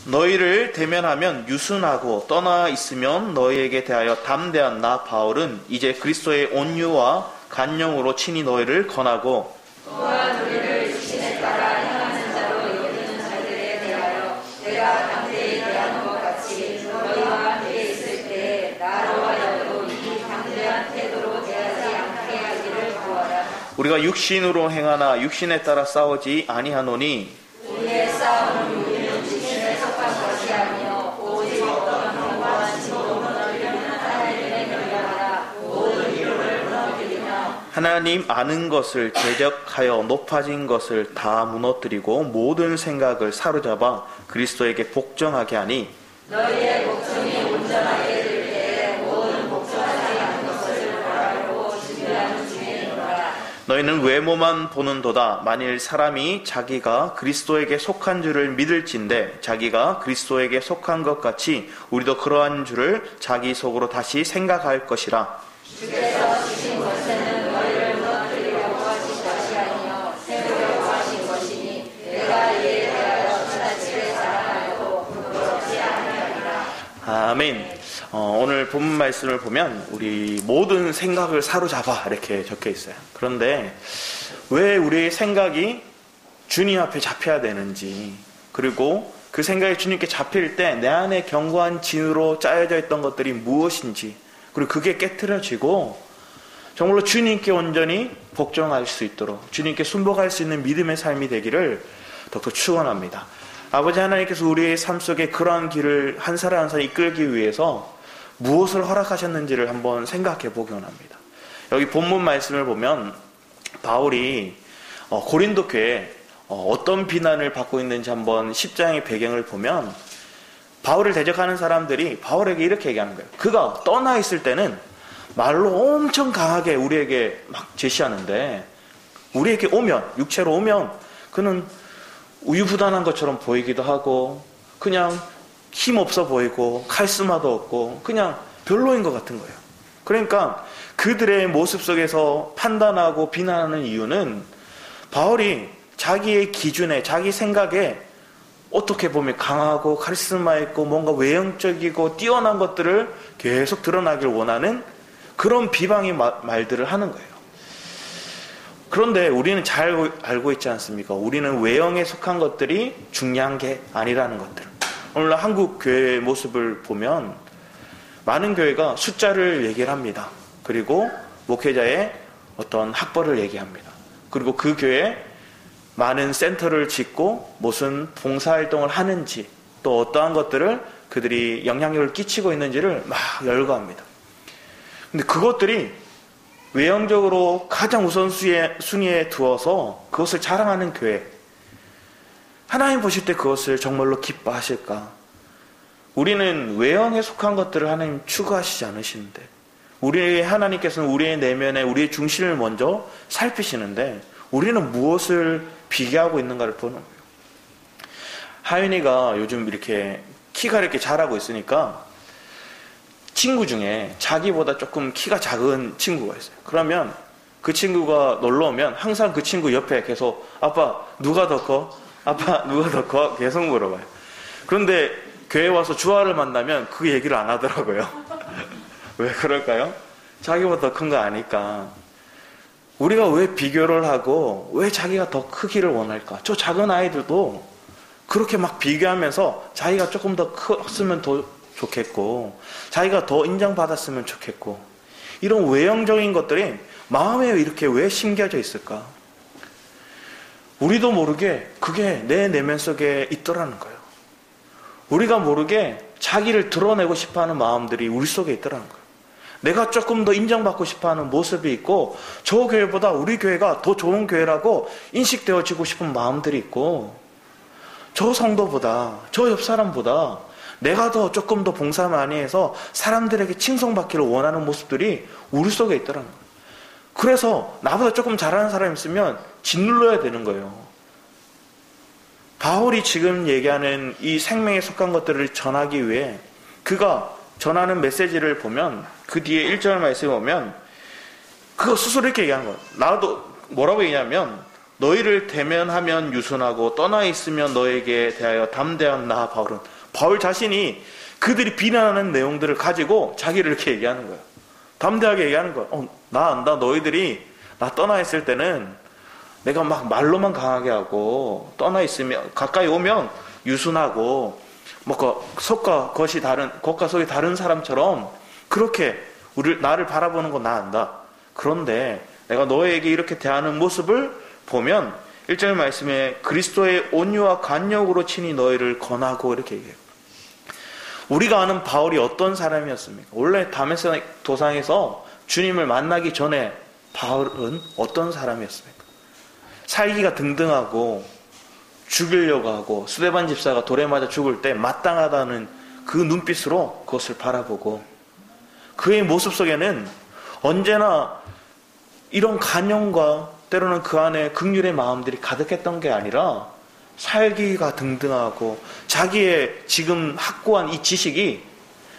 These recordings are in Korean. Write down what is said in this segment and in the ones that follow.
너희를 대면하면 유순하고 떠나 있으면 너희에게 대하여 담대한 나 바울은 이제 그리스도의 온유와 간령으로 친히 너희를 권하고 또한 우리를 육신에 따라 행하는 자로 여기는 자들에 대하여 내가 담대히 대하는 것 같이 너희와 함께 있을 때에 나로 하여도 이 담대한 태도로 대하지 않게 하기를 구하라. 우리가 육신으로 행하나 육신에 따라 싸우지 아니하노니 우리의 싸움은 우리는 육신에 속한 것이 아니요 오직 어떤 견고한 진동을 얻으려는 하나님의 명령하라. 모든 위로를 무너뜨리며 하나님 아는 것을 대적하여 높아진 것을 다 무너뜨리고 모든 생각을 사로잡아 그리스도에게 복종하게 하니 너희의 복종이 온전하게 될 때에 모든 복종하지 않은 것을 벌하고 준비하는 중에 있노라. 너희는 외모만 보는도다. 만일 사람이 자기가 그리스도에게 속한 줄을 믿을진대 자기가 그리스도에게 속한 것 같이 우리도 그러한 줄을 자기 속으로 다시 생각할 것이라. 주께서 주신 것에는 너희를 무너뜨리려고 하신 것이 아니요 세우려고 하신 것이니 내가 이에 대하여 지나치게 자랑하여도 부끄럽지 아니하리라. 아멘. 오늘 본문 말씀을 보면 우리 모든 생각을 사로잡아 이렇게 적혀 있어요. 그런데 왜 우리의 생각이 주님 앞에 잡혀야 되는지, 그리고 그 생각이 주님께 잡힐 때 내 안에 견고한 진으로 짜여져 있던 것들이 무엇인지, 그리고 그게 깨트려지고 정말로 주님께 온전히 복종할 수 있도록 주님께 순복할 수 있는 믿음의 삶이 되기를 더욱 축원합니다. 아버지 하나님께서 우리의 삶 속에 그러한 길을 한 사람 한 사람 이끌기 위해서 무엇을 허락하셨는지를 한번 생각해 보기 원합니다. 여기 본문 말씀을 보면 바울이 고린도 교회에 어떤 비난을 받고 있는지 한번 10장의 배경을 보면 바울을 대적하는 사람들이 바울에게 이렇게 얘기하는 거예요. 그가 떠나 있을 때는 말로 엄청 강하게 우리에게 막 제시하는데 우리에게 오면, 육체로 오면 그는 우유부단한 것처럼 보이기도 하고 그냥 힘없어 보이고 카리스마도 없고 그냥 별로인 것 같은 거예요. 그러니까 그들의 모습 속에서 판단하고 비난하는 이유는 바울이 자기의 기준에, 자기 생각에 어떻게 보면 강하고 카리스마 있고 뭔가 외형적이고 뛰어난 것들을 계속 드러나길 원하는 그런 비방의 말들을 하는 거예요. 그런데 우리는 잘 알고 있지 않습니까? 우리는 외형에 속한 것들이 중요한 게 아니라는 것들. 오늘날 한국 교회의 모습을 보면 많은 교회가 숫자를 얘기를 합니다. 그리고 목회자의 어떤 학벌을 얘기합니다. 그리고 그 교회에 많은 센터를 짓고 무슨 봉사활동을 하는지 또 어떠한 것들을 그들이 영향력을 끼치고 있는지를 막 열거합니다. 근데 그것들이 외형적으로 가장 우선순위에 두어서 그것을 자랑하는 교회, 하나님 보실 때 그것을 정말로 기뻐하실까? 우리는 외형에 속한 것들을 하나님 추구하시지 않으시는데 우리의 하나님께서는 우리의 내면에 우리의 중심을 먼저 살피시는데 우리는 무엇을 비교하고 있는가를 보는 거예요. 하윤이가 요즘 이렇게 키가 이렇게 자라고 있으니까 친구 중에 자기보다 조금 키가 작은 친구가 있어요. 그러면 그 친구가 놀러 오면 항상 그 친구 옆에 계속 아빠 누가 더 커? 아빠 누가 더 커? 계속 물어봐요. 그런데 교회 와서 주아를 만나면 그 얘기를 안 하더라고요. 왜 그럴까요? 자기보다 더 큰 거 아니까. 우리가 왜 비교를 하고 왜 자기가 더 크기를 원할까? 저 작은 아이들도 그렇게 막 비교하면서 자기가 조금 더 컸으면 더 좋겠고 자기가 더 인정받았으면 좋겠고 이런 외형적인 것들이 마음에 이렇게 왜 심겨져 있을까? 우리도 모르게 그게 내 내면 속에 있더라는 거예요. 우리가 모르게 자기를 드러내고 싶어하는 마음들이 우리 속에 있더라는 거예요. 내가 조금 더 인정받고 싶어하는 모습이 있고 저 교회보다 우리 교회가 더 좋은 교회라고 인식되어지고 싶은 마음들이 있고 저 성도보다 저 옆 사람보다 내가 더 조금 더 봉사 많이 해서 사람들에게 칭송받기를 원하는 모습들이 우리 속에 있더라는 거예요. 그래서 나보다 조금 잘하는 사람이 있으면 짓눌러야 되는 거예요. 바울이 지금 얘기하는 이 생명에 속한 것들을 전하기 위해 그가 전하는 메시지를 보면 그 뒤에 1절 말씀에 보면 그거 스스로 이렇게 얘기하는 거예요. 나도 뭐라고 얘기하냐면 너희를 대면하면 유순하고 떠나 있으면 너에게 대하여 담대한 나 바울은 바울 자신이 그들이 비난하는 내용들을 가지고 자기를 이렇게 얘기하는 거예요. 담대하게 얘기하는 거예요. 나 안다. 너희들이 나 떠나 있을 때는 내가 막 말로만 강하게 하고, 떠나 있으면 가까이 오면 유순하고, 속과 속이 다른 사람처럼 그렇게 나를 바라보는 건 나 안다. 그런데 내가 너에게 이렇게 대하는 모습을 보면 1절 말씀에 그리스도의 온유와 간역으로 친히 너희를 권하고 이렇게 얘기해요. 우리가 아는 바울이 어떤 사람이었습니까? 원래 다메섹 도상에서 주님을 만나기 전에 바울은 어떤 사람이었습니까? 살기가 등등하고 죽이려고 하고 스데반 집사가 돌에 맞아 죽을 때 마땅하다는 그 눈빛으로 그것을 바라보고, 그의 모습 속에는 언제나 이런 간용과 때로는 그 안에 긍휼의 마음들이 가득했던 게 아니라 살기가 등등하고 자기의 지금 확고한 이 지식이,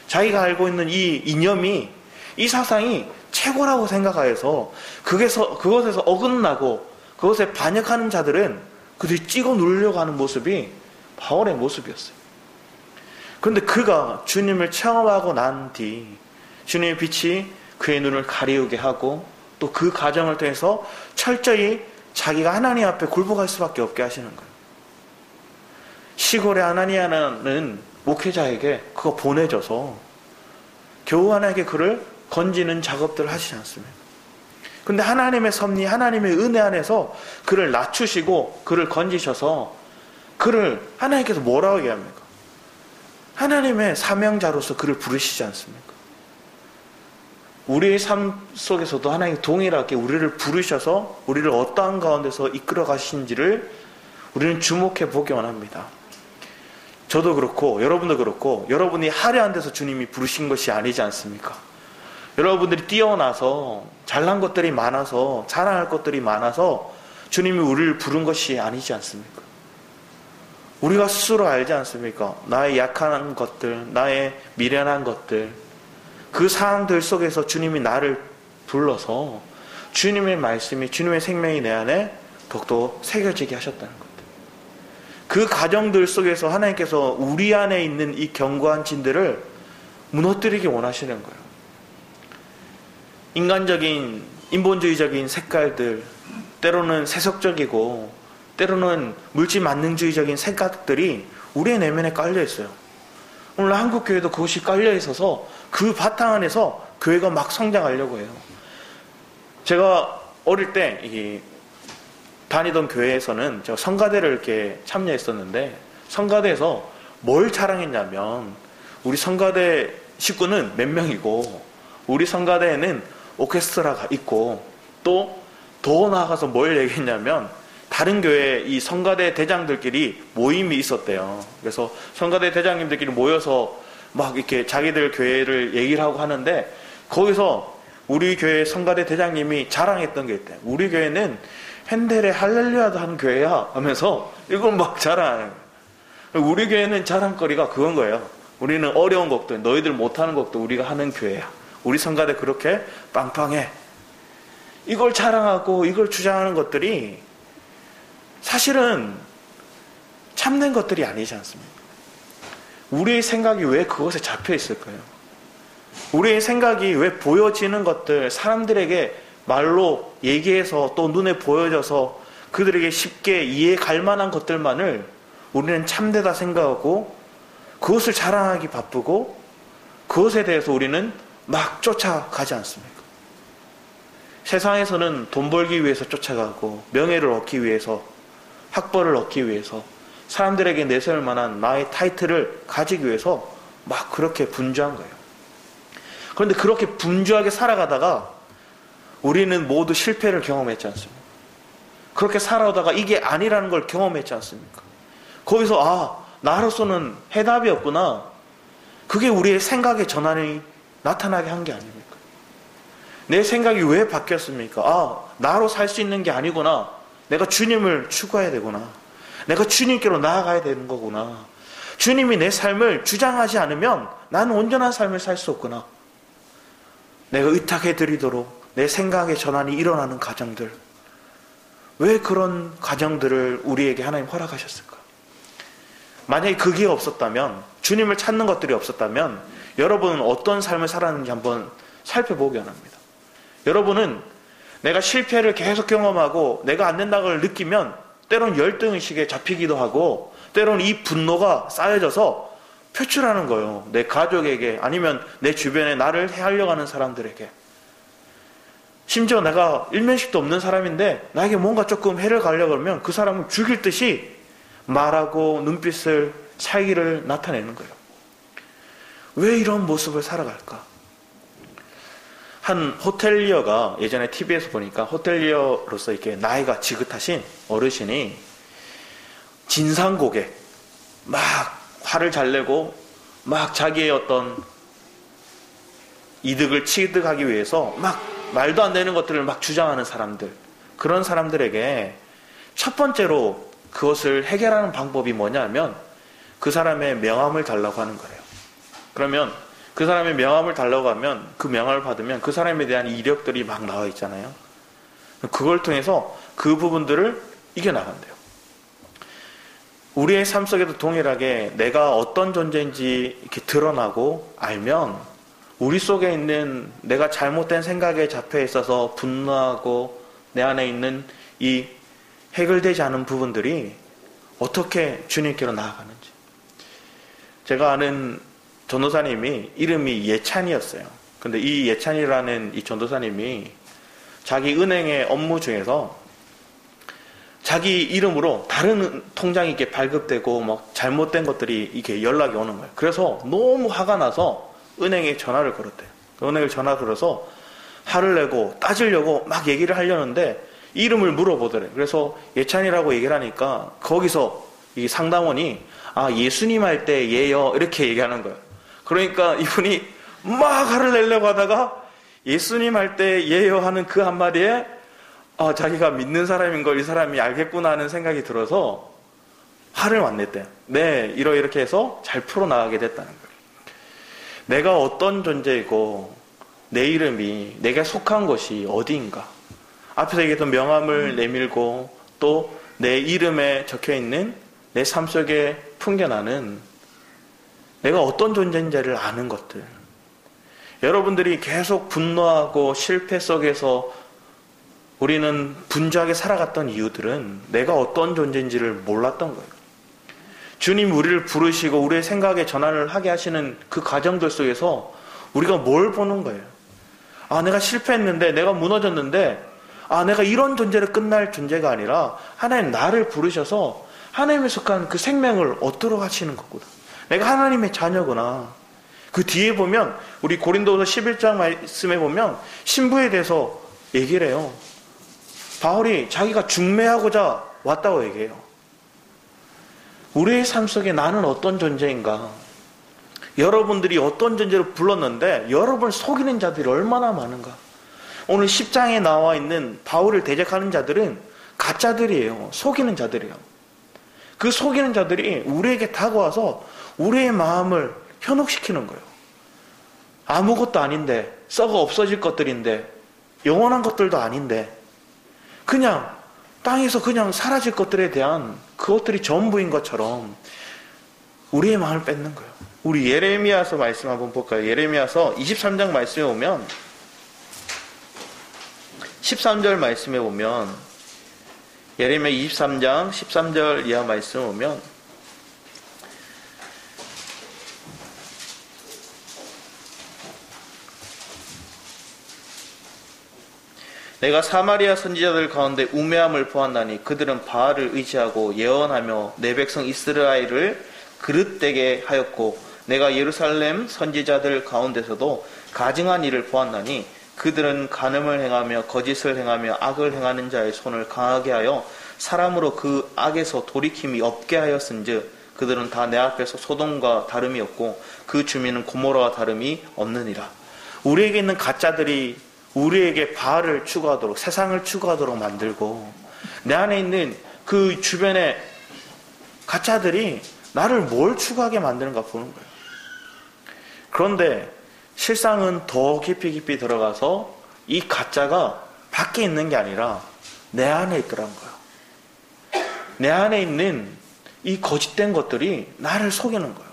자기가 알고 있는 이 이념이, 이 사상이 최고라고 생각하여서 그것에서 어긋나고 그것에 반역하는 자들은 그들이 찍어 누르려고 하는 모습이 바울의 모습이었어요. 그런데 그가 주님을 체험하고 난 뒤 주님의 빛이 그의 눈을 가리우게 하고 또 그 과정을 통해서 철저히 자기가 하나님 앞에 굴복할 수밖에 없게 하시는 거예요. 시골의 아나니아는 목회자에게 그거 보내줘서 겨우 하나님께 그를 건지는 작업들을 하시지 않습니까? 근데 하나님의 섭리, 하나님의 은혜 안에서 그를 낮추시고 그를 건지셔서 그를 하나님께서 뭐라고 얘기합니까? 하나님의 사명자로서 그를 부르시지 않습니까? 우리의 삶 속에서도 하나님 동일하게 우리를 부르셔서 우리를 어떠한 가운데서 이끌어 가신지를 우리는 주목해 보기 원합니다. 저도 그렇고 여러분도 그렇고, 여러분이 화려한 데서 주님이 부르신 것이 아니지 않습니까? 여러분들이 뛰어나서 잘난 것들이 많아서 자랑할 것들이 많아서 주님이 우리를 부른 것이 아니지 않습니까? 우리가 스스로 알지 않습니까? 나의 약한 것들, 나의 미련한 것들, 그 상황들 속에서 주님이 나를 불러서 주님의 말씀이, 주님의 생명이 내 안에 더욱더 새겨지게 하셨다는 것. 그 과정들 속에서 하나님께서 우리 안에 있는 이 견고한 진들을 무너뜨리기 원하시는 거예요. 인간적인, 인본주의적인 색깔들, 때로는 세속적이고 때로는 물질 만능주의적인 생각들이 우리의 내면에 깔려 있어요. 오늘 한국교회도 그것이 깔려 있어서 그 바탕 안에서 교회가 막 성장하려고 해요. 제가 어릴 때 다니던 교회에서는 제가 성가대를 이렇게 참여했었는데, 성가대에서 뭘 자랑했냐면, 우리 성가대 식구는 몇 명이고 우리 성가대에는 오케스트라가 있고, 또 더 나아가서 뭘 얘기했냐면 다른 교회 이 성가대 대장들끼리 모임이 있었대요. 그래서 성가대 대장님들끼리 모여서 막 이렇게 자기들 교회를 얘기를 하고 하는데, 거기서 우리 교회 성가대 대장님이 자랑했던 게 있대요. 우리 교회는 핸델의 할렐루야도 하는 교회야 하면서 이걸 막 자랑하는 거예요. 우리 교회는 자랑거리가 그건 거예요. 우리는 어려운 곡들, 너희들 못하는 곡도 우리가 하는 교회야. 우리 성가대 그렇게 빵빵해. 이걸 자랑하고 이걸 주장하는 것들이 사실은 참된 것들이 아니지 않습니까? 우리의 생각이 왜 그것에 잡혀 있을까요? 우리의 생각이 왜 보여지는 것들, 사람들에게 말로 얘기해서 또 눈에 보여져서 그들에게 쉽게 이해 갈 만한 것들만을 우리는 참되다 생각하고 그것을 자랑하기 바쁘고, 그것에 대해서 우리는 막 쫓아가지 않습니까? 세상에서는 돈 벌기 위해서 쫓아가고, 명예를 얻기 위해서, 학벌을 얻기 위해서, 사람들에게 내세울 만한 나의 타이틀을 가지기 위해서 막 그렇게 분주한 거예요. 그런데 그렇게 분주하게 살아가다가 우리는 모두 실패를 경험했지 않습니까? 그렇게 살아오다가 이게 아니라는 걸 경험했지 않습니까? 거기서 나로서는 해답이 없구나. 그게 우리의 생각의 전환이 나타나게 한 게 아닙니까? 내 생각이 왜 바뀌었습니까? 나로 살 수 있는 게 아니구나. 내가 주님을 추구해야 되구나. 내가 주님께로 나아가야 되는 거구나. 주님이 내 삶을 주장하지 않으면 나는 온전한 삶을 살 수 없구나. 내가 의탁해 드리도록 내 생각의 전환이 일어나는 과정들, 왜 그런 과정들을 우리에게 하나님 허락하셨을까? 만약에 그게 없었다면, 주님을 찾는 것들이 없었다면 여러분은 어떤 삶을 살았는지 한번 살펴보기 원합니다. 여러분은 내가 실패를 계속 경험하고 내가 안 된다는 걸 느끼면 때론 열등의식에 잡히기도 하고, 때론 이 분노가 쌓여져서 표출하는 거예요. 내 가족에게, 아니면 내 주변에 나를 해하려고 하는 사람들에게. 심지어 내가 일면식도 없는 사람인데 나에게 뭔가 조금 해를 가려고 하면 그 사람은 죽일 듯이 말하고 눈빛을, 살기를 나타내는 거예요. 왜 이런 모습을 살아갈까? 한 호텔리어가, 예전에 TV에서 보니까 호텔리어로서 이렇게 나이가 지긋하신 어르신이 진상 고객, 막 화를 잘 내고 막 자기의 어떤 이득을 취득하기 위해서 막 말도 안 되는 것들을 막 주장하는 사람들, 그런 사람들에게 첫 번째로 그것을 해결하는 방법이 뭐냐면 그 사람의 명함을 달라고 하는 거예요. 그러면 그 사람의 명함을 달라고 하면, 그 명함을 받으면 그 사람에 대한 이력들이 막 나와 있잖아요. 그걸 통해서 그 부분들을 이겨나간대요. 우리의 삶 속에도 동일하게 내가 어떤 존재인지 이렇게 드러나고 알면, 우리 속에 있는 내가 잘못된 생각에 잡혀 있어서 분노하고 내 안에 있는 이 해결되지 않은 부분들이 어떻게 주님께로 나아가는지. 제가 아는 전도사님이 이름이 예찬이었어요. 근데 이 예찬이라는 이 전도사님이 자기 은행의 업무 중에서 자기 이름으로 다른 통장이 이렇게 발급되고 막 잘못된 것들이 이렇게 연락이 오는 거예요. 그래서 너무 화가 나서 은행에 전화를 걸었대요. 은행을 전화 걸어서 화를 내고 따지려고 막 얘기를 하려는데 이름을 물어보더래요. 그래서 예찬이라고 얘기를 하니까 거기서 이 상담원이 예수님 할 때 예요 이렇게 얘기하는 거예요. 그러니까 이분이 막 화를 내려고 하다가 예수님 할 때 예요 하는 그 한마디에 자기가 믿는 사람인 걸 이 사람이 알겠구나 하는 생각이 들어서 화를 안 냈대요. 네, 이렇게 해서 잘 풀어나가게 됐다는 거예요. 내가 어떤 존재이고 내 이름이, 내가 속한 것이 어디인가. 앞에서 얘기했던 명함을 내밀고 또 내 이름에 적혀있는 내 삶 속에 풍겨나는 내가 어떤 존재인지를 아는 것들. 여러분들이 계속 분노하고 실패 속에서 우리는 분주하게 살아갔던 이유들은 내가 어떤 존재인지를 몰랐던 거예요. 주님 우리를 부르시고 우리의 생각에 전환을 하게 하시는 그 과정들 속에서 우리가 뭘 보는 거예요. 내가 실패했는데, 내가 무너졌는데, 내가 이런 존재로 끝날 존재가 아니라 하나님 나를 부르셔서 하나님에 속한 그 생명을 얻도록 하시는 거구나. 내가 하나님의 자녀구나. 그 뒤에 보면 우리 고린도서 11장 말씀에 보면 신부에 대해서 얘기를 해요. 바울이 자기가 중매하고자 왔다고 얘기해요. 우리의 삶 속에 나는 어떤 존재인가? 여러분들이 어떤 존재로 불렀는데 여러분을 속이는 자들이 얼마나 많은가? 오늘 10장에 나와 있는 바울을 대적하는 자들은 가짜들이에요. 속이는 자들이에요. 그 속이는 자들이 우리에게 다가와서 우리의 마음을 현혹시키는 거예요. 아무것도 아닌데, 썩어 없어질 것들인데, 영원한 것들도 아닌데, 그냥 땅에서 그냥 사라질 것들에 대한 그것들이 전부인 것처럼 우리의 마음을 뺏는 거예요. 우리 예레미야서 말씀 한번 볼까요? 예레미야서 23장 말씀에 보면 13절 말씀에 보면 예레미야 23장 13절 이하 말씀에 보면 내가 사마리아 선지자들 가운데 우매함을 보았나니 그들은 바알을 의지하고 예언하며 내 백성 이스라엘을 그릇되게 하였고 내가 예루살렘 선지자들 가운데서도 가증한 일을 보았나니 그들은 간음을 행하며 거짓을 행하며 악을 행하는 자의 손을 강하게 하여 사람으로 그 악에서 돌이킴이 없게 하였은즉 그들은 다 내 앞에서 소돔과 다름이 없고 그 주민은 고모라와 다름이 없느니라. 우리에게 있는 가짜들이 우리에게 바알을 추구하도록, 세상을 추구하도록 만들고 내 안에 있는 그 주변의 가짜들이 나를 뭘 추구하게 만드는가 보는 거예요. 그런데 실상은 더 깊이 들어가서 이 가짜가 밖에 있는 게 아니라 내 안에 있더라는 거예요. 내 안에 있는 이 거짓된 것들이 나를 속이는 거예요.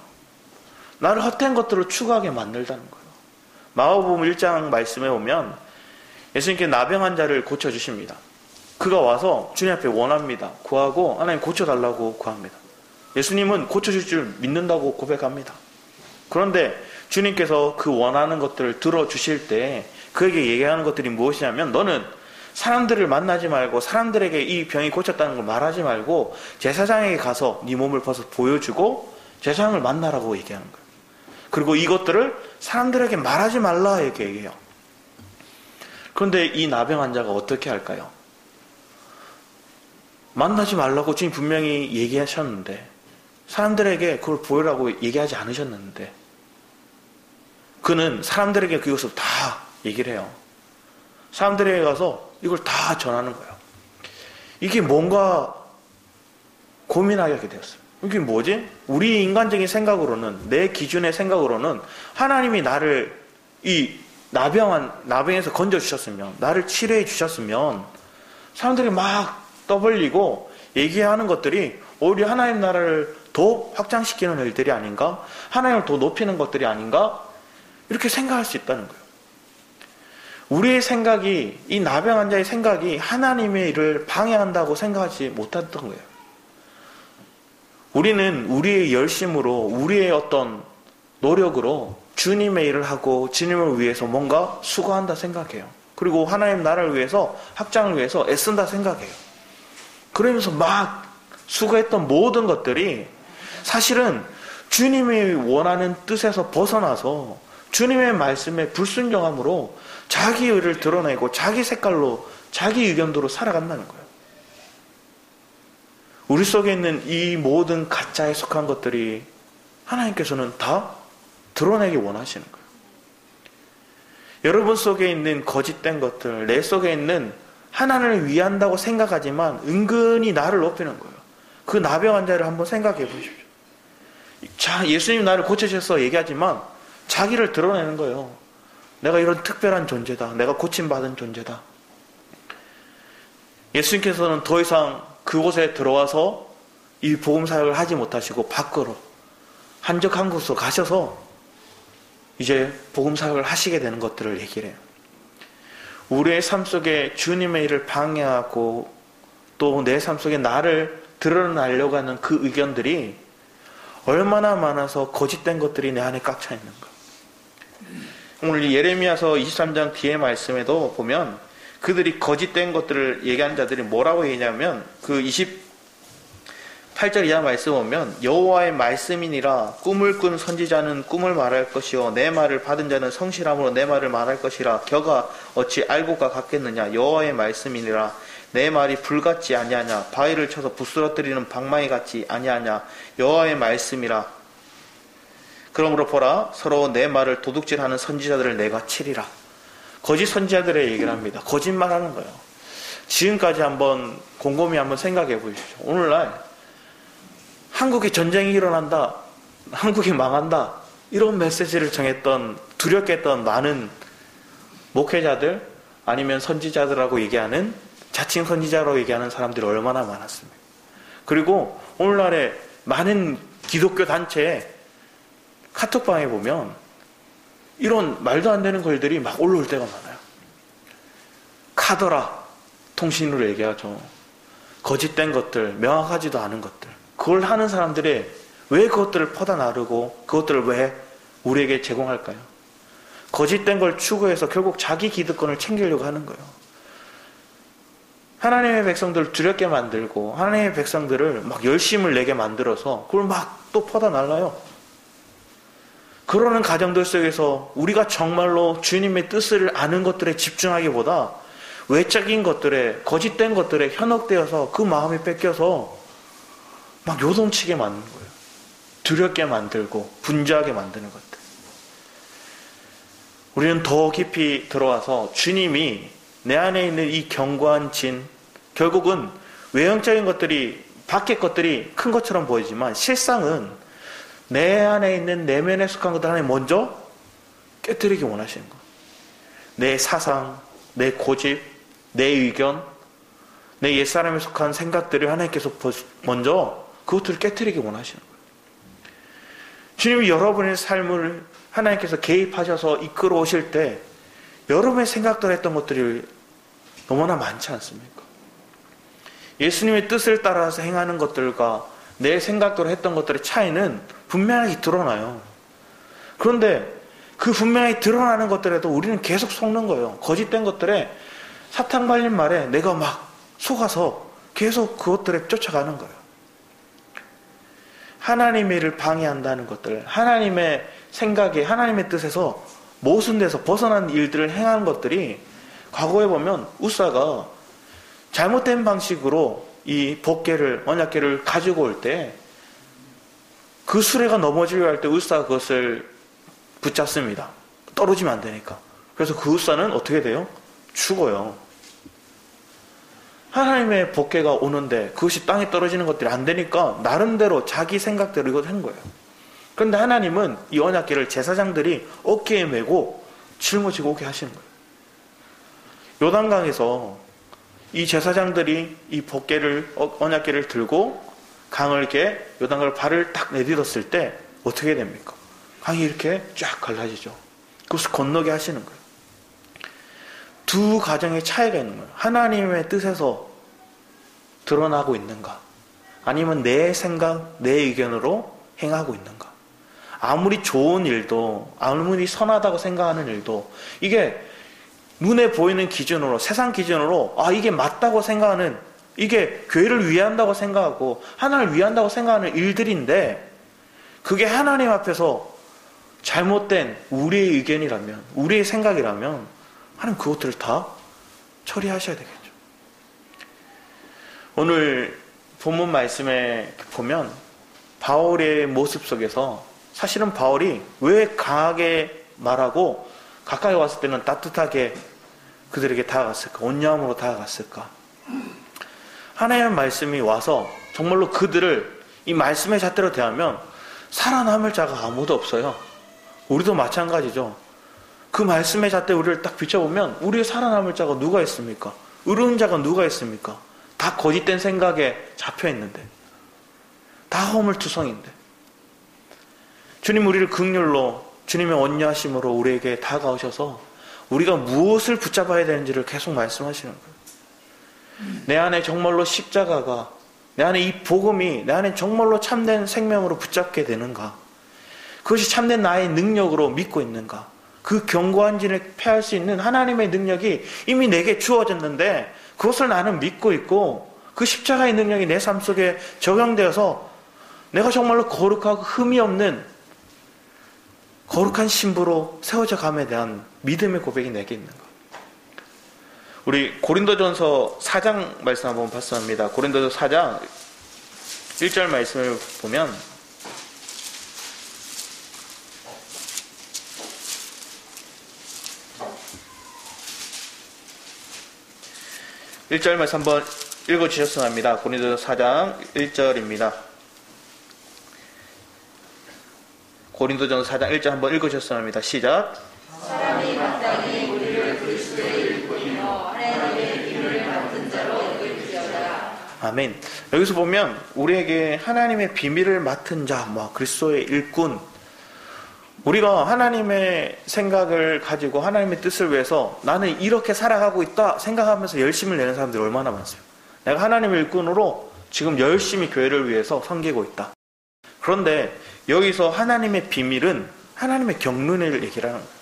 나를 헛된 것들을 추구하게 만들다는 거예요. 마가복음 1장 말씀에 보면 예수님께 나병 환자를 고쳐주십니다. 그가 와서 주님 앞에 원합니다. 구하고 하나님 고쳐달라고 구합니다. 예수님은 고쳐줄 줄 믿는다고 고백합니다. 그런데 주님께서 그 원하는 것들을 들어주실 때 그에게 얘기하는 것들이 무엇이냐면 너는 사람들을 만나지 말고 사람들에게 이 병이 고쳤다는 걸 말하지 말고 제사장에게 가서 네 몸을 벗어 보여주고 제사장을 만나라고 얘기하는 거예요. 그리고 이것들을 사람들에게 말하지 말라 이렇게 얘기해요. 그런데 이 나병 환자가 어떻게 할까요? 만나지 말라고 주님 분명히 얘기하셨는데 사람들에게 그걸 보여라고 얘기하지 않으셨는데 그는 사람들에게 그것을 다 얘기를 해요. 사람들에게 가서 이걸 다 전하는 거예요. 이게 뭔가 고민하게 되었어요. 이게 뭐지? 우리 인간적인 생각으로는 내 기준의 생각으로는 하나님이 나를 이 나병에서 건져주셨으면 나를 치료해 주셨으면 사람들이 막 떠벌리고 얘기하는 것들이 오히려 하나님 나라를 더 확장시키는 일들이 아닌가? 하나님을 더 높이는 것들이 아닌가? 이렇게 생각할 수 있다는 거예요. 우리의 생각이 이 나병 환자의 생각이 하나님의 일을 방해한다고 생각하지 못했던 거예요. 우리는 우리의 열심으로 우리의 어떤 노력으로 주님의 일을 하고 주님을 위해서 뭔가 수고한다 생각해요. 그리고 하나님 나라를 위해서 확장을 위해서 애쓴다 생각해요. 그러면서 막 수고했던 모든 것들이 사실은 주님이 원하는 뜻에서 벗어나서 주님의 말씀에 불순종함으로 자기 의를 드러내고 자기 색깔로 자기 의견대로 살아간다는 거예요. 우리 속에 있는 이 모든 가짜에 속한 것들이 하나님께서는 다 드러내기 원하시는 거예요. 여러분 속에 있는 거짓된 것들, 내 속에 있는 하나님을 위한다고 생각하지만 은근히 나를 높이는 거예요. 그 나병 환자를 한번 생각해 보십시오. 자, 예수님 나를 고쳐주셔서 얘기하지만 자기를 드러내는 거예요. 내가 이런 특별한 존재다. 내가 고침받은 존재다. 예수님께서는 더 이상 그곳에 들어와서 이 복음 사역을 하지 못하시고 밖으로 한적한 곳으로 가셔서 이제 복음 사역을 하시게 되는 것들을 얘기를 해요. 우리의 삶 속에 주님의 일을 방해하고 또 내 삶 속에 나를 드러내려고 하는 그 의견들이 얼마나 많아서 거짓된 것들이 내 안에 꽉 차 있는가. 오늘 예레미야서 23장 뒤에 말씀에도 보면 그들이 거짓된 것들을 얘기하는 자들이 뭐라고 얘기하냐면 그 28절 이하 말씀 보면 여호와의 말씀이니라 꿈을 꾼 선지자는 꿈을 말할 것이요 내 말을 받은 자는 성실함으로 내 말을 말할 것이라 겨가 어찌 알고가 같겠느냐 여호와의 말씀이니라 내 말이 불같지 아니하냐 바위를 쳐서 부스러뜨리는 방망이 같지 아니하냐 여호와의 말씀이라 그러므로 보라 서로 내 말을 도둑질하는 선지자들을 내가 치리라. 거짓 선지자들의 얘기를 합니다. 거짓말하는 거예요. 지금까지 한번 곰곰이 한번 생각해 보십시오. 오늘날 한국에 전쟁이 일어난다, 한국이 망한다 이런 메시지를 정했던 두렵게 했던 많은 목회자들 아니면 선지자들하고 얘기하는 자칭 선지자라고 얘기하는 사람들이 얼마나 많았습니까? 그리고 오늘날에 많은 기독교 단체에 카톡방에 보면 이런 말도 안 되는 글들이 막 올라올 때가 많아요. 카더라 통신으로 얘기하죠. 거짓된 것들, 명확하지도 않은 것들. 그걸 하는 사람들이 왜 그것들을 퍼다 나르고 그것들을 왜 우리에게 제공할까요? 거짓된 걸 추구해서 결국 자기 기득권을 챙기려고 하는 거예요. 하나님의 백성들을 두렵게 만들고 하나님의 백성들을 막 열심을 내게 만들어서 그걸 막 또 퍼다 날라요. 그러는 가정들 속에서 우리가 정말로 주님의 뜻을 아는 것들에 집중하기보다 외적인 것들에 거짓된 것들에 현혹되어서 그 마음이 뺏겨서 막 요동치게 만드는 거예요. 두렵게 만들고 분주하게 만드는 것들. 우리는 더 깊이 들어와서 주님이 내 안에 있는 이 견고한 진, 결국은 외형적인 것들이 밖의 것들이 큰 것처럼 보이지만 실상은 내 안에 있는 내면에 속한 것들 하나님 먼저 깨뜨리기 원하시는 거예요. 내 사상, 내 고집, 내 의견, 내 옛사람에 속한 생각들을 하나님께서 먼저 그것들을 깨트리기 원하시는 거예요. 주님이 여러분의 삶을 하나님께서 개입하셔서 이끌어 오실 때 여러분의 생각대로 했던 것들이 너무나 많지 않습니까? 예수님의 뜻을 따라서 행하는 것들과 내 생각대로 했던 것들의 차이는 분명하게 드러나요. 그런데 그 분명히 드러나는 것들에도 우리는 계속 속는 거예요. 거짓된 것들에 사탕 발린 말에 내가 막 속아서 계속 그것들에 쫓아가는 거예요. 하나님의 일을 방해한다는 것들, 하나님의 생각에, 하나님의 뜻에서 모순돼서 벗어난 일들을 행하는 것들이 과거에 보면 웃사가 잘못된 방식으로 이 법궤를, 언약궤를 가지고 올 때 그 수레가 넘어지려 할 때 웃사가 그것을 붙잡습니다. 떨어지면 안 되니까. 그래서 그 웃사는 어떻게 돼요? 죽어요. 하나님의 법궤가 오는데 그것이 땅에 떨어지는 것들이 안 되니까 나름대로 자기 생각대로 이걸 한 거예요. 그런데 하나님은 이 언약궤를 제사장들이 어깨에 메고 짊어지고 오게 하시는 거예요. 요단강에서 이 제사장들이 이 법궤를, 언약궤를 들고 강을 이렇게 요단강을 발을 딱 내딛었을 때 어떻게 됩니까? 강이 이렇게 쫙 갈라지죠. 그것을 건너게 하시는 거예요. 두 가정의 차이가 있는 거예요. 하나님의 뜻에서 드러나고 있는가? 아니면 내 생각, 내 의견으로 행하고 있는가? 아무리 좋은 일도, 아무리 선하다고 생각하는 일도 이게 눈에 보이는 기준으로, 세상 기준으로 이게 맞다고 생각하는, 이게 교회를 위한다고 생각하고 하나님을 위한다고 생각하는 일들인데 그게 하나님 앞에서 잘못된 우리의 의견이라면, 우리의 생각이라면 하나님 그것들을 다 처리하셔야 되겠죠. 오늘 본문 말씀에 보면 바울의 모습 속에서 사실은 바울이 왜 강하게 말하고 가까이 왔을 때는 따뜻하게 그들에게 다가갔을까? 온유함으로 다가갔을까? 하나님의 말씀이 와서 정말로 그들을 이 말씀의 잣대로 대하면 살아남을 자가 아무도 없어요. 우리도 마찬가지죠. 그 말씀의 잣대 우리를 딱 비춰보면 우리의 살아남을 자가 누가 있습니까? 의로운 자가 누가 있습니까? 다 거짓된 생각에 잡혀있는데, 다 허물투성인데, 주님 우리를 긍휼로, 주님의 온유하심으로 우리에게 다가오셔서 우리가 무엇을 붙잡아야 되는지를 계속 말씀하시는 거예요. 내 안에 정말로 십자가가, 내 안에 이 복음이 내 안에 정말로 참된 생명으로 붙잡게 되는가? 그것이 참된 나의 능력으로 믿고 있는가? 그 견고한 진을 패할 수 있는 하나님의 능력이 이미 내게 주어졌는데 그것을 나는 믿고 있고 그 십자가의 능력이 내 삶 속에 적용되어서 내가 정말로 거룩하고 흠이 없는 거룩한 신부로 세워져 감에 대한 믿음의 고백이 내게 있는가? 우리 고린도전서 4장 말씀 한번 봤습니다. 고린도전서 4장 1절 말씀을 보면 1절 말씀 한번 읽어주셨으면 합니다. 고린도전서 4장 1절입니다. 고린도전서 4장 1절 한번 읽어주셨으면 합니다. 시작. 사람이 마땅히 우리를 그리스도의 일꾼이요 하나님의 비밀을 맡은 자로 여길지어다. 아멘. 여기서 보면 우리에게 하나님의 비밀을 맡은 자, 그리스도의 일꾼, 우리가 하나님의 생각을 가지고 하나님의 뜻을 위해서 나는 이렇게 살아가고 있다 생각하면서 열심을 내는 사람들이 얼마나 많습니까? 내가 하나님의 일꾼으로 지금 열심히 교회를 위해서 섬기고 있다. 그런데 여기서 하나님의 비밀은 하나님의 경륜을 얘기를 하는 거예요.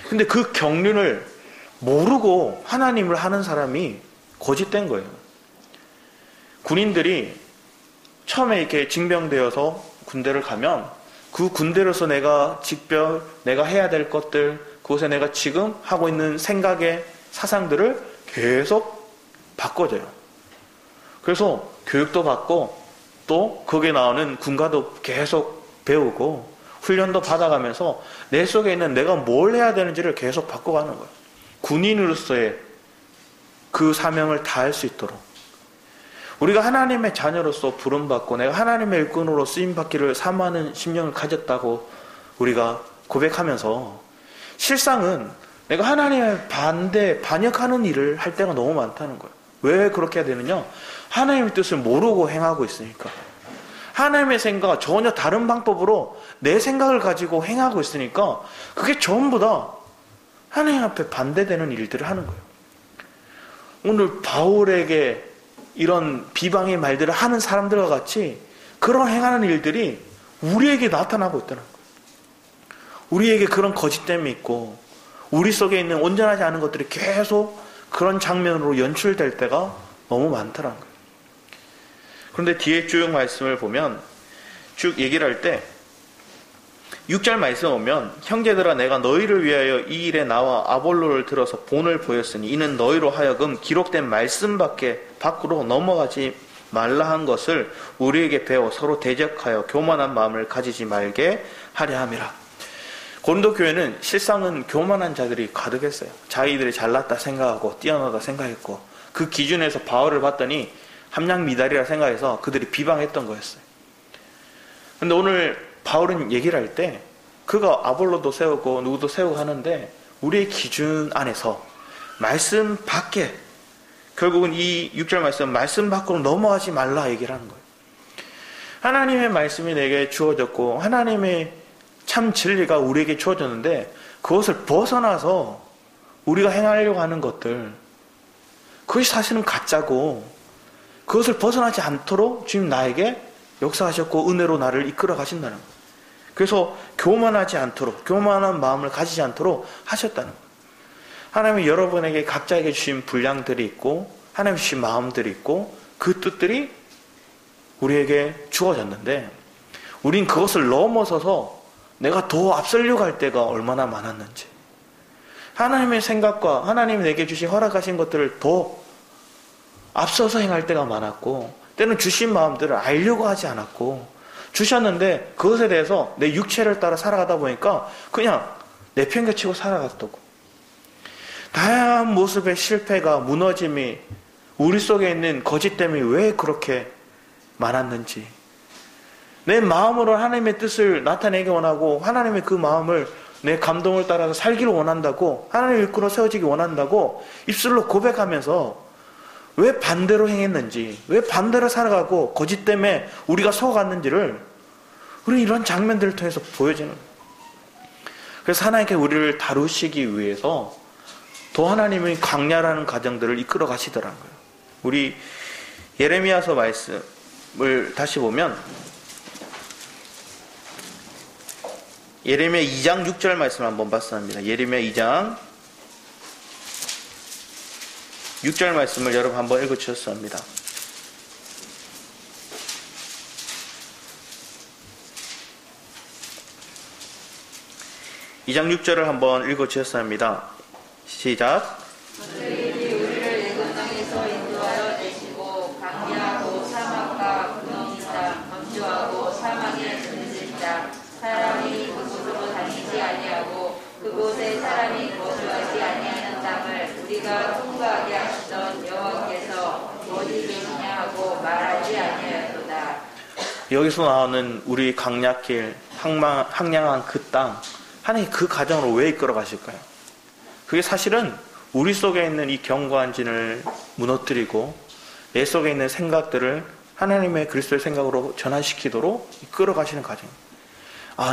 근데 그 경륜을 모르고 하나님을 하는 사람이 거짓된 거예요. 군인들이 처음에 이렇게 징병되어서 군대를 가면 그 군대로서 내가 직별, 내가 해야 될 것들, 그곳에 내가 지금 하고 있는 생각의 사상들을 계속 바꿔줘요. 그래서 교육도 받고 또 거기에 나오는 군가도 계속 배우고 훈련도 받아가면서 내 속에 있는 내가 뭘 해야 되는지를 계속 바꿔가는 거예요. 군인으로서의 그 사명을 다할 수 있도록. 우리가 하나님의 자녀로서 부름받고 내가 하나님의 일꾼으로 쓰임받기를 사모하는 심령을 가졌다고 우리가 고백하면서 실상은 내가 하나님의 반역하는 일을 할 때가 너무 많다는 거예요. 왜 그렇게 해야 되느냐? 하나님의 뜻을 모르고 행하고 있으니까. 하나님의 생각과 전혀 다른 방법으로 내 생각을 가지고 행하고 있으니까 그게 전부 다 하나님 앞에 반대되는 일들을 하는 거예요. 오늘 바울에게 이런 비방의 말들을 하는 사람들과 같이 그런 행하는 일들이 우리에게 나타나고 있다는 거예요. 우리에게 그런 거짓됨이 있고 우리 속에 있는 온전하지 않은 것들이 계속 그런 장면으로 연출될 때가 너무 많다는 거예요. 그런데 뒤에 쭉 말씀을 보면 쭉 얘기를 할 때 6절 말씀 보면 형제들아 내가 너희를 위하여 이 일에 나와 아볼로를 들어서 본을 보였으니 이는 너희로 하여금 기록된 말씀 밖으로 넘어가지 말라 한 것을 우리에게 배워 서로 대적하여 교만한 마음을 가지지 말게 하려 함이라. 고린도 교회는 실상은 교만한 자들이 가득했어요. 자기들이 잘났다 생각하고 뛰어나다 생각했고 그 기준에서 바울을 봤더니 함량미달이라 생각해서 그들이 비방했던 거였어요. 근데 오늘 바울은 얘기를 할 때 그가 아볼로도 세우고 누구도 세우고 하는데 우리의 기준 안에서 말씀 밖에 결국은 이 6절 말씀 밖으로 넘어가지 말라 얘기를 하는 거예요. 하나님의 말씀이 내게 주어졌고 하나님의 참 진리가 우리에게 주어졌는데 그것을 벗어나서 우리가 행하려고 하는 것들 그것이 사실은 가짜고 그것을 벗어나지 않도록 주님 나에게 역사하셨고 은혜로 나를 이끌어 가신다는 거예요. 그래서 교만하지 않도록 교만한 마음을 가지지 않도록 하셨다는 거예요. 하나님이 여러분에게 각자에게 주신 분량들이 있고 하나님 주신 마음들이 있고 그 뜻들이 우리에게 주어졌는데 우린 그것을 넘어서서 내가 더 앞서려고 할 때가 얼마나 많았는지 하나님의 생각과 하나님이 내게 주신 허락하신 것들을 더 앞서서 행할 때가 많았고 때는 주신 마음들을 알려고 하지 않았고 주셨는데 그것에 대해서 내 육체를 따라 살아가다 보니까 그냥 내팽개치고 살아갔다고. 다양한 모습의 실패가 무너짐이 우리 속에 있는 거짓됨이 왜 그렇게 많았는지 내 마음으로 하나님의 뜻을 나타내기 원하고 하나님의 그 마음을 내 감동을 따라서 살기를 원한다고 하나님의 일꾼으로 세워지기 원한다고 입술로 고백하면서 왜 반대로 행했는지 왜 반대로 살아가고 거짓 때문에 우리가 속았는지를 우리는 이런 장면들을 통해서 보여지는 거예요. 그래서 하나님께 우리를 다루시기 위해서 더 하나님의 광야라는 과정들을 이끌어 가시더라는 거예요. 우리 예레미야서 말씀을 다시 보면 예레미야 2장 6절 말씀 한번 봤습니다. 예레미야 2장 6절 말씀을 여러분 한번 읽어주셨습니다. 2장 6절을 한번 읽어주셨습니다. 시작. 그들이 우리를 애굽 땅에서 인도하여 내시고 광야하고 사막과 구덩이 땅 건조하고 사막에 그늘진 땅 사람이 그곳으로 다니지 아니하고 그곳에 사람이 거주하지 아니하는 땅을 우리가 통과하게 하시던 여호와께서 어디 계시냐 하고 말하지 아니하였도다. 여기서 나오는 우리 강약길 황량한 그 땅 하나님 그 가정으로 왜 이끌어 가실까요? 그게 사실은 우리 속에 있는 이 경관진을 무너뜨리고 내 속에 있는 생각들을 하나님의 그리스도의 생각으로 전환시키도록 이끌어 가시는 과정입니다.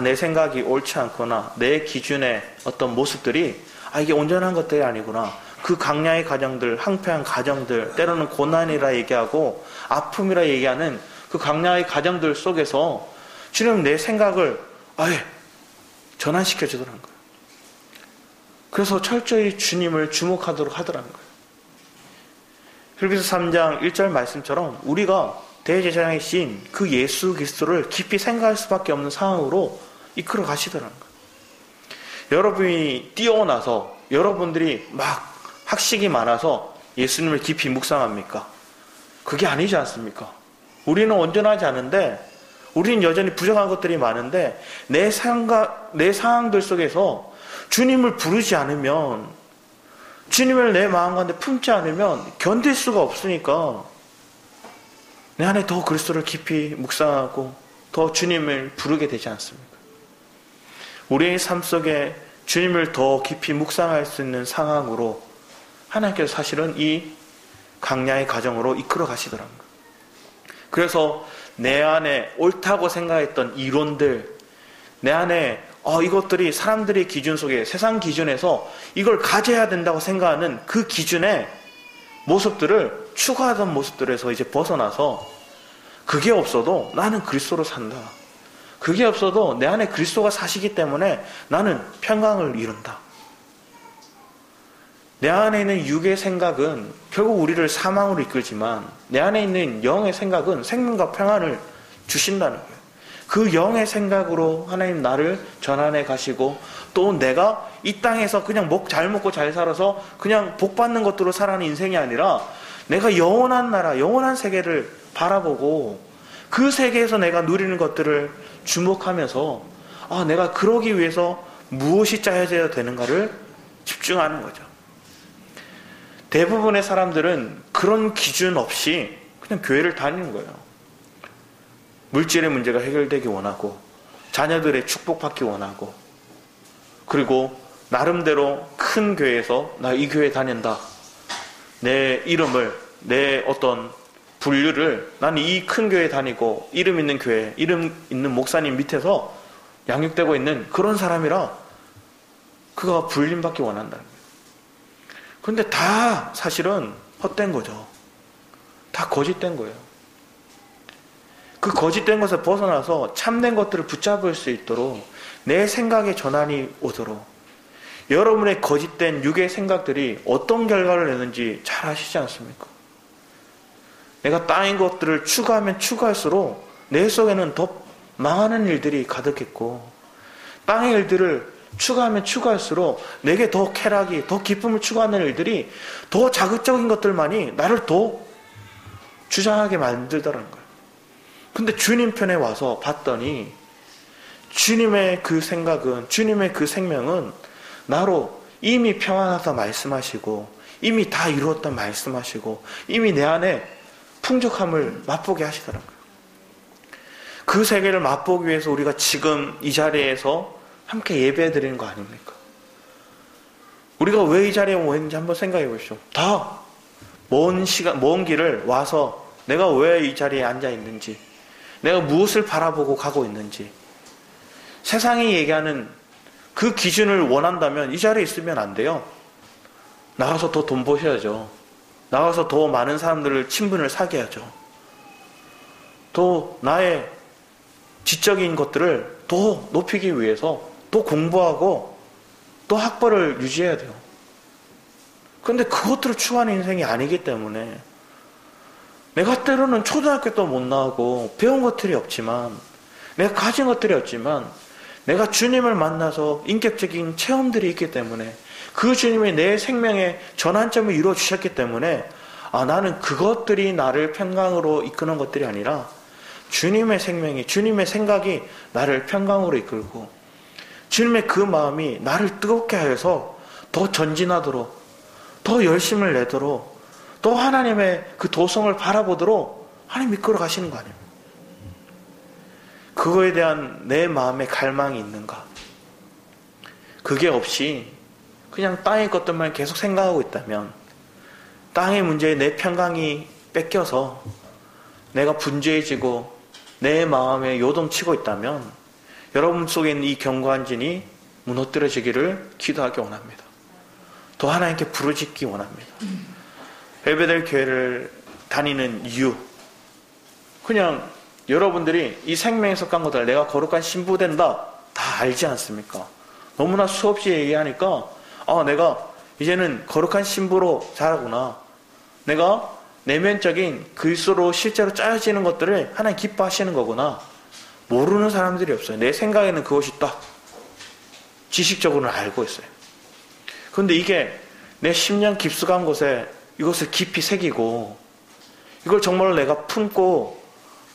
내 생각이 옳지 않거나 내 기준의 어떤 모습들이 이게 온전한 것들이 아니구나. 그 강야의 가정들, 황폐한 가정들, 때로는 고난이라 얘기하고 아픔이라 얘기하는 그 강야의 가정들 속에서 주님 내 생각을 아예 전환시켜 주더라는 거예요. 그래서 철저히 주님을 주목하도록 하더라는 거예요. 빌립보서 3장 1절 말씀처럼 우리가 대제사장이신 그 예수 그리스도를 깊이 생각할 수밖에 없는 상황으로 이끌어 가시더라는 거예요. 여러분이 뛰어나서 여러분들이 막 학식이 많아서 예수님을 깊이 묵상합니까? 그게 아니지 않습니까? 우리는 온전하지 않은데 우리는 여전히 부족한 것들이 많은데 내 상황들 속에서 주님을 부르지 않으면 주님을 내 마음 가운데 품지 않으면 견딜 수가 없으니까 내 안에 더 그리스도를 깊이 묵상하고 더 주님을 부르게 되지 않습니까? 우리의 삶 속에 주님을 더 깊이 묵상할 수 있는 상황으로 하나님께서 사실은 이 강야의 가정으로 이끌어 가시더라는 거예요. 그래서 내 안에 옳다고 생각했던 이론들, 내 안에 이것들이 사람들의 기준 속에, 세상 기준에서 이걸 가져야 된다고 생각하는 그 기준의 모습들을 추구하던 모습들에서 이제 벗어나서, 그게 없어도 나는 그리스도로 산다. 그게 없어도 내 안에 그리스도가 사시기 때문에 나는 평강을 이룬다. 내 안에 있는 육의 생각은 결국 우리를 사망으로 이끌지만, 내 안에 있는 영의 생각은 생명과 평안을 주신다는 거예요. 그 영의 생각으로 하나님 나를 전환해 가시고, 또 내가 이 땅에서 그냥 잘 먹고 잘 살아서 그냥 복 받는 것들로 살아가는 인생이 아니라, 내가 영원한 나라, 영원한 세계를 바라보고 그 세계에서 내가 누리는 것들을 주목하면서 내가 그러기 위해서 무엇이 짜여져야 되는가를 집중하는 거죠. 대부분의 사람들은 그런 기준 없이 그냥 교회를 다니는 거예요. 물질의 문제가 해결되기 원하고, 자녀들의 축복받기 원하고, 그리고 나름대로 큰 교회에서 나 이 교회 다닌다, 내 이름을, 내 어떤 분류를, 나는 이 큰 교회 다니고 이름 있는 교회, 이름 있는 목사님 밑에서 양육되고 있는 그런 사람이라 그가 불림받기 원한다는 거예요. 그런데 다 사실은 헛된 거죠. 다 거짓된 거예요. 그 거짓된 것에 벗어나서 참된 것들을 붙잡을 수 있도록, 내 생각의 전환이 오도록, 여러분의 거짓된 육의 생각들이 어떤 결과를 내는지 잘 아시지 않습니까? 내가 땅의 것들을 추구하면 추구할수록 내 속에는 더 망하는 일들이 가득했고, 땅의 일들을 추구하면 추구할수록 내게 더 쾌락이, 더 기쁨을 추구하는 일들이, 더 자극적인 것들만이 나를 더 주장하게 만들더라는 거예요. 근데 주님 편에 와서 봤더니 주님의 그 생각은, 주님의 그 생명은 나로 이미 평안하다 말씀하시고, 이미 다 이루었다 말씀하시고, 이미 내 안에 풍족함을 맛보게 하시더라고요. 그 세계를 맛보기 위해서 우리가 지금 이 자리에서 함께 예배 드리는 거 아닙니까? 우리가 왜 이 자리에 모였는지 한번 생각해 보십시오. 다 먼 길을 와서 내가 왜 이 자리에 앉아 있는지, 내가 무엇을 바라보고 가고 있는지, 세상이 얘기하는 그 기준을 원한다면 이 자리에 있으면 안 돼요. 나가서 더 돈 버셔야죠. 나가서 더 많은 사람들을, 친분을 사귀어야죠. 더 나의 지적인 것들을 더 높이기 위해서 또 공부하고 또 학벌을 유지해야 돼요. 그런데 그것들을 추구하는 인생이 아니기 때문에, 내가 때로는 초등학교 도 못 나오고 배운 것들이 없지만, 내가 가진 것들이 없지만, 내가 주님을 만나서 인격적인 체험들이 있기 때문에, 그 주님이 내 생명의 전환점을 이루어 주셨기 때문에, 나는 그것들이 나를 평강으로 이끄는 것들이 아니라 주님의 생명이, 주님의 생각이 나를 평강으로 이끌고, 주님의 그 마음이 나를 뜨겁게 하여서 더 전진하도록, 더 열심을 내도록, 또 하나님의 그 도성을 바라보도록 하나님 이끌어 가시는 거 아닙니까? 그거에 대한 내 마음의 갈망이 있는가? 그게 없이 그냥 땅의 것들만 계속 생각하고 있다면, 땅의 문제에 내 평강이 뺏겨서 내가 분주해지고 내 마음에 요동치고 있다면, 여러분 속에 있는 이 견고한 진이 무너뜨려지기를 기도하기 원합니다. 또 하나님께 부르짖기 원합니다. 벨베델 교회를 다니는 이유, 그냥 여러분들이 이 생명에 속한 것들, 내가 거룩한 신부된다 다 알지 않습니까? 너무나 수없이 얘기하니까 내가 이제는 거룩한 신부로 자라구나, 내가 내면적인 그리스도로 실제로 짜여지는 것들을 하나님 기뻐하시는 거구나, 모르는 사람들이 없어요. 내 생각에는 그것이 딱 지식적으로는 알고 있어요. 그런데 이게 내 심령 깊숙한 곳에 이것을 깊이 새기고, 이걸 정말로 내가 품고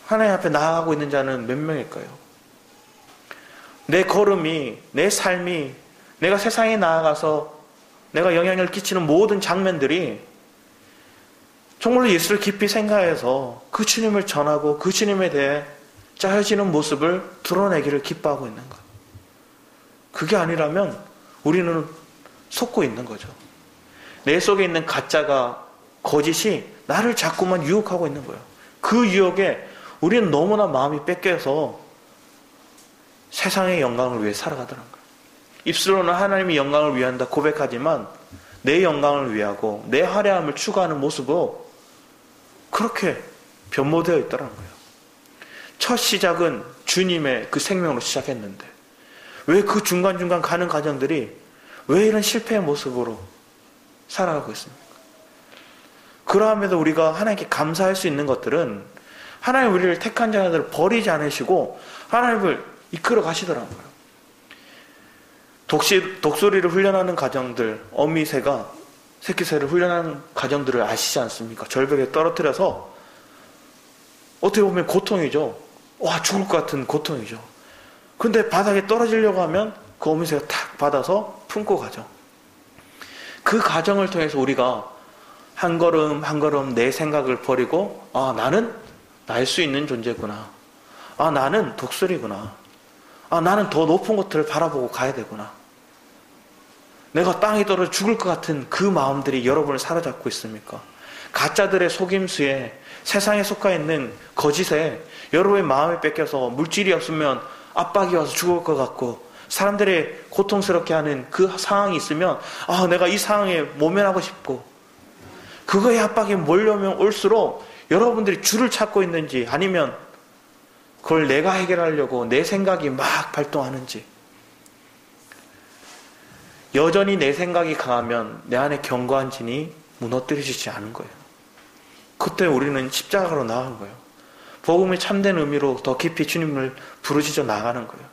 하나님 앞에 나아가고 있는 자는 몇 명일까요? 내 걸음이, 내 삶이, 내가 세상에 나아가서 내가 영향을 끼치는 모든 장면들이 정말로 예수를 깊이 생각해서 그 주님을 전하고 그 주님에 대해 짜여지는 모습을 드러내기를 기뻐하고 있는 것. 그게 아니라면 우리는 속고 있는 거죠. 내 속에 있는 가짜가, 거짓이 나를 자꾸만 유혹하고 있는 거예요. 그 유혹에 우리는 너무나 마음이 뺏겨서 세상의 영광을 위해 살아가더라는 거예요. 입술로는 하나님의 영광을 위한다 고백하지만 내 영광을 위하고 내 화려함을 추구하는 모습으로 그렇게 변모되어 있더라는 거예요. 첫 시작은 주님의 그 생명으로 시작했는데 왜 그 중간중간 가는 과정들이 왜 이런 실패의 모습으로 살아가고 있습니까? 그러함에도 우리가 하나님께 감사할 수 있는 것들은 하나님 우리를 택한 자들을 버리지 않으시고 하나님을 이끌어 가시더라는 거예요. 독수리를 훈련하는 가정들, 어미새가 새끼새를 훈련하는 가정들을 아시지 않습니까? 절벽에 떨어뜨려서 어떻게 보면 고통이죠. 와, 죽을 것 같은 고통이죠. 근데 바닥에 떨어지려고 하면 그 어미새가 탁 받아서 품고 가죠. 그 과정을 통해서 우리가 한 걸음 한 걸음 내 생각을 버리고 나는 날 수 있는 존재구나. 나는 독수리구나. 나는 더 높은 것들을 바라보고 가야 되구나. 내가 땅에 떨어져 죽을 것 같은 그 마음들이 여러분을 사로잡고 있습니까? 가짜들의 속임수에 세상에 속해 있는 거짓에 여러분의 마음이 뺏겨서 물질이 없으면 압박이 와서 죽을 것 같고 사람들이 고통스럽게 하는 그 상황이 있으면 내가 이 상황에 모면하고 싶고 그거의 압박이 몰려오면 올수록 여러분들이 줄을 찾고 있는지 아니면 그걸 내가 해결하려고 내 생각이 막 발동하는지 여전히 내 생각이 강하면 내 안에 견고한 진이 무너뜨려지지 않은 거예요. 그때 우리는 십자가로 나간 거예요. 복음의 참된 의미로 더 깊이 주님을 부르짖어 나가는 거예요.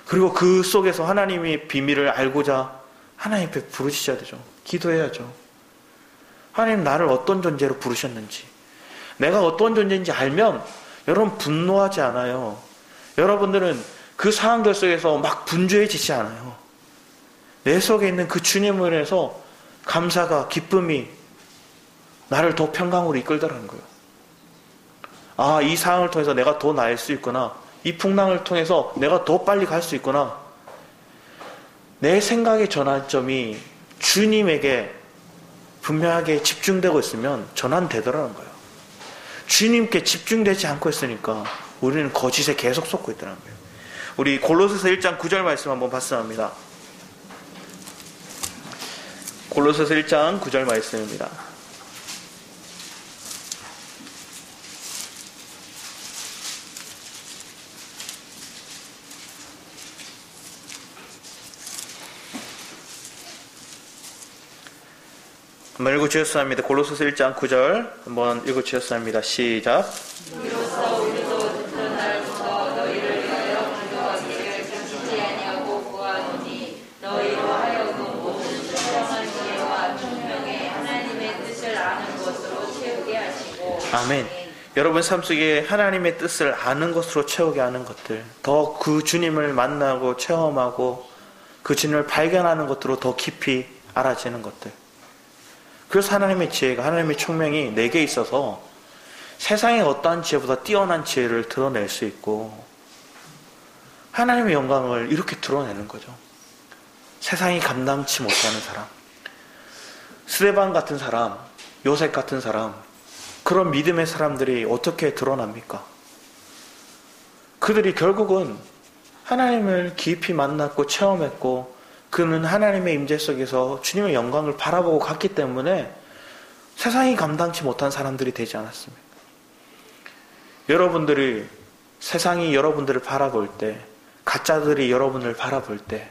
그리고 그 속에서 하나님의 비밀을 알고자 하나님 앞에 부르짖어야 되죠. 기도해야죠. 하나님 나를 어떤 존재로 부르셨는지 내가 어떤 존재인지 알면 여러분 분노하지 않아요. 여러분들은 그 상황들 속에서 막 분주해지지 않아요. 내 속에 있는 그 주님을 인해서 감사가 기쁨이 나를 더 평강으로 이끌더라는 거예요. 이 상황을 통해서 내가 더 나을 수 있구나. 이 풍랑을 통해서 내가 더 빨리 갈 수 있구나. 내 생각의 전환점이 주님에게 분명하게 집중되고 있으면 전환되더라는 거예요. 주님께 집중되지 않고 있으니까 우리는 거짓에 계속 속고 있더라는 거예요. 우리 골로새서 1장 9절 말씀 한번 봤어야 합니다. 골로새서 1장 9절 말씀입니다. 한번 읽어주셨습니다. 골로새서 1장 9절 한번 읽어주셨습니다. 시작. 이로써 우리도 늦은 날부터 너희를 위하여 기도하기를 그치지 아니하고 구하노니 너희로 하여금 모든 신령한 지혜와 총명의 하나님의 뜻을 아는 것으로 채우게 하시고. 아멘. 여러분 삶 속에 하나님의 뜻을 아는 것으로 채우게 하는 것들, 더 그 주님을 만나고 체험하고 그 주님을 발견하는 것으로 더 깊이 알아지는 것들. 그래서 하나님의 지혜가, 하나님의 총명이 내게 있어서 세상의 어떠한 지혜보다 뛰어난 지혜를 드러낼 수 있고 하나님의 영광을 이렇게 드러내는 거죠. 세상이 감당치 못하는 사람, 스데반 같은 사람, 요셉 같은 사람, 그런 믿음의 사람들이 어떻게 드러납니까? 그들이 결국은 하나님을 깊이 만났고 체험했고 그는 하나님의 임재 속에서 주님의 영광을 바라보고 갔기 때문에 세상이 감당치 못한 사람들이 되지 않았습니까? 여러분들이 세상이 여러분들을 바라볼 때, 가짜들이 여러분을 바라볼 때,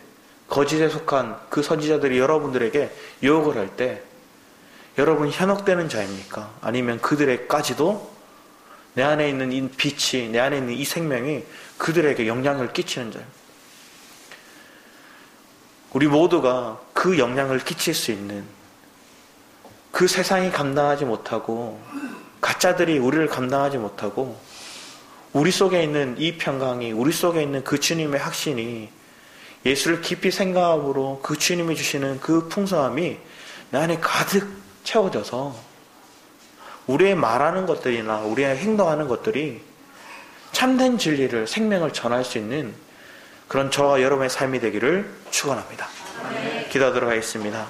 거짓에 속한 그 선지자들이 여러분들에게 유혹을 할 때 여러분 현혹되는 자입니까? 아니면 그들에까지도 내 안에 있는 이 빛이, 내 안에 있는 이 생명이 그들에게 영향을 끼치는 자입니까? 우리 모두가 그 영향을 끼칠 수 있는 그 세상이 감당하지 못하고 가짜들이 우리를 감당하지 못하고 우리 속에 있는 이 평강이, 우리 속에 있는 그 주님의 확신이 예수를 깊이 생각함으로 그 주님이 주시는 그 풍성함이 내 안에 가득 채워져서 우리의 말하는 것들이나 우리의 행동하는 것들이 참된 진리를, 생명을 전할 수 있는 그런 저와 여러분의 삶이 되기를 축원합니다. 기도하도록 하겠습니다.